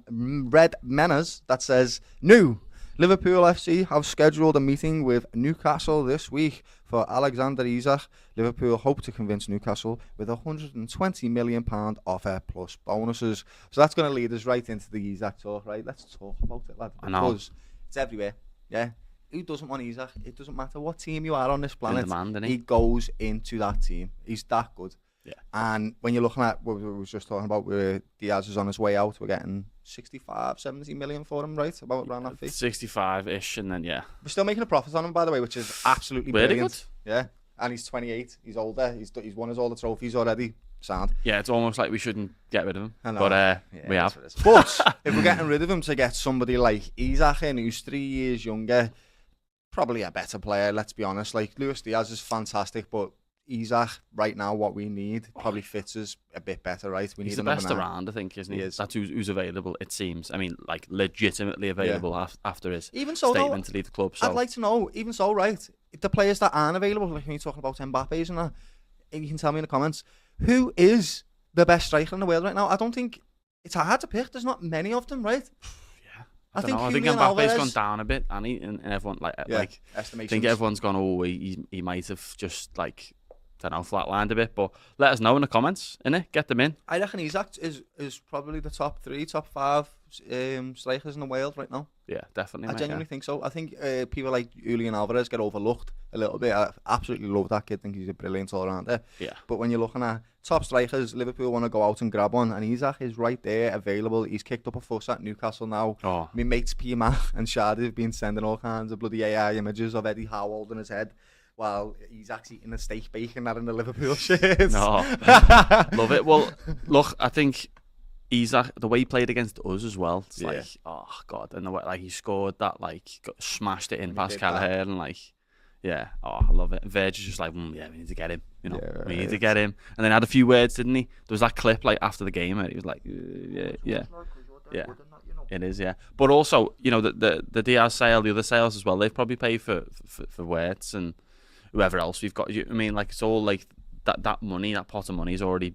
Red Menas that says, new Liverpool FC have scheduled a meeting with Newcastle this week for Alexander Isak. Liverpool hope to convince Newcastle with a £120 million offer plus bonuses. So that's going to lead us right into the Isak talk, right? Let's talk about it, lad. Because it's everywhere, yeah? Who doesn't want Isak? It doesn't matter what team you are on this planet. He goes into that team. He's that good. Yeah. And when you're looking at what we were just talking about, where Diaz is on his way out, we're getting 65, 70 million for him, right? About around that fee. 65-ish, and then, yeah. We're still making a profit on him, by the way, which is absolutely brilliant. Yeah. And he's 28. He's older. He's won us all the trophies already. Sound. Yeah, it's almost like we shouldn't get rid of him. But we have. But if we're getting rid of him to get somebody like Isak in, who's 3 years younger, probably a better player, let's be honest. Like, Luis Diaz is fantastic, but Isak, right now, what we need probably fits us a bit better, right? He's the best around, I think, isn't he? That's who's available, it seems. I mean, like, legitimately available after his statement to leave the club. So. I'd like to know, even so, right, the players that aren't available, like when you're talking about Mbappe's and that, you can tell me in the comments, who is the best striker in the world right now? I don't think, it's hard to pick, there's not many of them, right? I think Mbappe's gone down a bit, and everyone, I think everyone's gone, oh, he might have just, like, I don't know, flatlined a bit, but let us know in the comments, innit? Get them in. I reckon Isak is probably the top 3, top 5 strikers in the world right now. Yeah, definitely. I genuinely think so. I think people like Julian Alvarez get overlooked a little bit. I absolutely love that kid. I think he's a brilliant all-rounder. Yeah. But when you're looking at top strikers, Liverpool want to go out and grab one, and Isak is right there, available. He's kicked up a fuss at Newcastle now. Oh. My mates P-Mac and Shadi have been sending all kinds of bloody AI images of Eddie Howe holding his head while Isak's eating a steak bacon that in the Liverpool shirt. No, love it. Well, look, I think Isak, the way he played against us as well, it's like, oh god, and the way he scored that, smashed it in past Callagher, and I love it. Verge is just like, yeah, we need to get him, we need to get him. And then had a few words, didn't he? There was that clip after the game, and he was like, yeah. It is, yeah. But also, the Diaz sale, the other sales as well, they've probably paid for Wirtz and whoever else we've got. I mean, it's all that money, that pot of money has already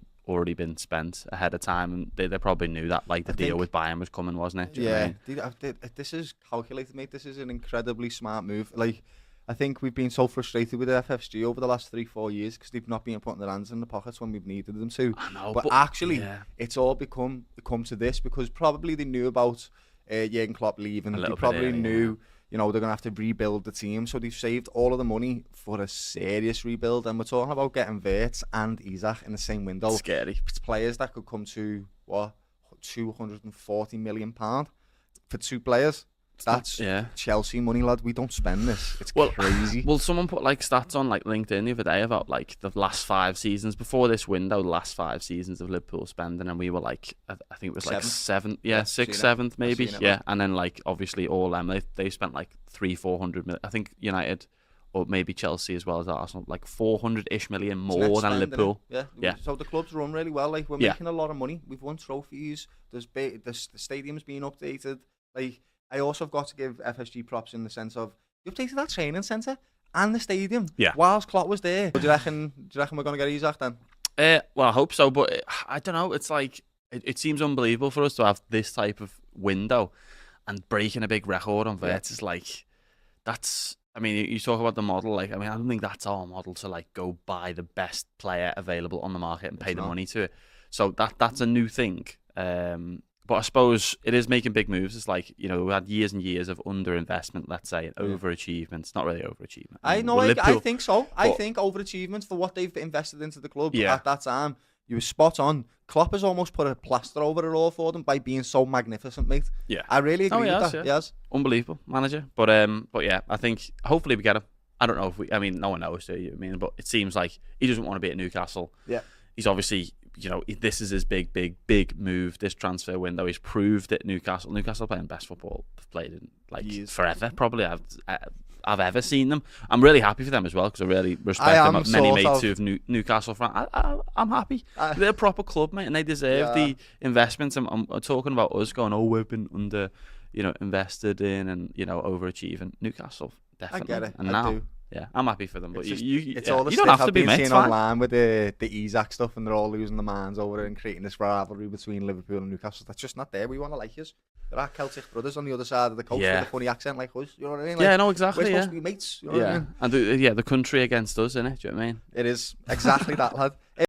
been spent ahead of time, and they probably knew that the deal with Bayern was coming, wasn't it? Yeah, this is calculated, mate. This is an incredibly smart move. I think we've been so frustrated with the FFG over the last 3-4 years because they've not been putting their hands in the pockets when we've needed them to. I know, but actually, it's all come to this because probably they knew about Jurgen Klopp leaving. They probably knew. They're going to have to rebuild the team. So they've saved all of the money for a serious rebuild. And we're talking about getting Wirtz and Isak in the same window. Scary. It's players that could come to, £240 million for 2 players. That's Chelsea money, lad. We don't spend this. It's crazy. Well, someone put stats on LinkedIn the other day about the last 5 seasons before this window, the last 5 seasons of Liverpool spending, and we were I think it was 7th, 6th, 7th maybe, and then obviously all them they spent 300-400 million. I think United or maybe Chelsea as well as Arsenal 400-ish million more than Liverpool. Yeah. So the clubs run really well. We're making a lot of money. We've won trophies. The stadium's being updated. I also have got to give FSG props in the sense of you updated that training centre and the stadium. Yeah. Whilst Klopp was there. Do you reckon we're going to get Isak then? Well, I hope so, but I don't know. It's it seems unbelievable for us to have this type of window and breaking a big record on Wirtz is that's. I mean, you talk about the model. I don't think that's our model to go buy the best player available on the market and pay the money to it. So that's a new thing. But I suppose it is making big moves. It's we had years and years of underinvestment, let's say, and overachievement. It's not really overachievement. I know, I think so. I think overachievement for what they've invested into the club at that time. You were spot on. Klopp has almost put a plaster over it all for them by being so magnificent, mate. Yeah. I really agree with that. Yeah. Yes. Unbelievable manager. But yeah, I think hopefully we get him. I don't know if no one knows, do you? But it seems like he doesn't want to be at Newcastle. Yeah. He's obviously, this is his big move, this transfer window. He's proved it. Newcastle playing best football they've played in years. Forever. Probably I've ever seen them. I'm really happy for them as well because I really respect them. I've many mates who have Newcastle fan. I'm happy. They're a proper club, mate, and they deserve the investments. I'm talking about us going, we've been invested in and overachieving. Newcastle, definitely. I get it. And Yeah, I'm happy for them, but It's you all the you don't stuff have to I've be, been mate. seeing It's fine. online with the Isak stuff, and they're all losing their minds over it and creating this rivalry between Liverpool and Newcastle. That's just not there. We want to like us. There are Celtic brothers on the other side of the coast with a funny accent like us. You know what I mean? Like, Yeah, no, exactly. we're Yeah, supposed to be mates. You know what I mean? and the country against us, innit? Do you know what I mean? It is exactly that, lad.